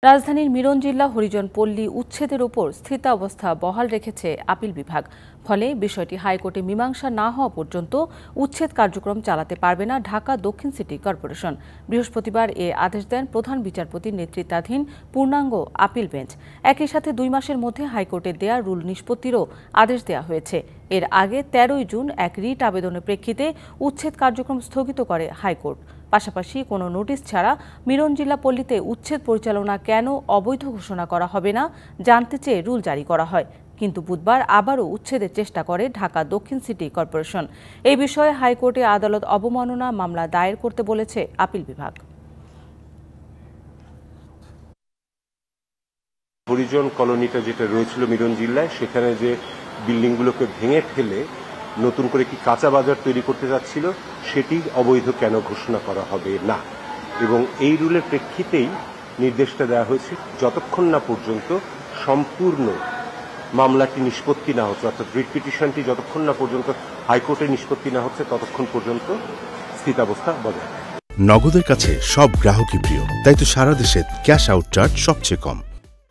রাজধানীর মিরনজিল্লা হরিজন পল্লী উচ্ছেদের ওপর স্থিতাবস্থা বহাল রেখেছে আপিল বিভাগ। ফলে বিষয়টি হাইকোর্টে মীমাংসা না হওয়া পর্যন্ত উচ্ছেদ কার্যক্রম চালাতে পারবে না ঢাকা দক্ষিণ সিটি কর্পোরেশন। বৃহস্পতিবার এ আদেশ দেন প্রধান বিচারপতির নেতৃত্বাধীন পূর্ণাঙ্গ আপিল বেঞ্চ। একই সাথে 2 মাসের মধ্যে হাইকোর্টের দেয়া রুল নিষ্পত্তিরও আদেশ দেওয়া হয়েছে। এর আগে 13 জুন এক রিট আবেদনের প্রেক্ষিতে উচ্ছেদ কার্যক্রম স্থগিত করে হাইকোর্ট। পাশাপাশি কোনো নোটিশ ছাড়া মিরনজিল্লা পল্লীতে উচ্ছেদ পরিচালনা কেন অবৈধ ঘোষণা করা হবে না জানতে চেয়ে রুল জারি করা হয়। কিন্তু বুধবার আবারও উচ্ছেদের চেষ্টা করে ঢাকা দক্ষিণ সিটি কর্পোরেশন। এই বিষয়ে হাইকোর্টে আদালত অবমাননা মামলা দায়ের করতে বলেছে আপিল বিভাগ। হরিজন কলোনিটা যেটা রয়েছিল মিরনজিল্লায়, সেখানে যে বিল্ডিংগুলোকে ভেঙে ফেলে নতুন করে কি কাঁচা বাজার তৈরি করতে যাচ্ছিল, সেটি অবৈধ কেন ঘোষণা করা হবে না। এবং এই রুলের প্রেক্ষিতেই নির্দেশটা দেওয়া হয়েছে, যতক্ষণ না পর্যন্ত সম্পূর্ণ মামলাটি নিষ্পত্তি না হচ্ছে, অর্থাৎ রিট পিটিশনটি যতক্ষণ না পর্যন্ত হাইকোর্টে নিষ্পত্তি না হচ্ছে ততক্ষণ পর্যন্ত স্থিতাবস্থা বজায়। নগদের কাছে সব গ্রাহকই প্রিয়, তাই তো সারা দেশে ক্যাশ আউট চার্জ সবচেয়ে কম।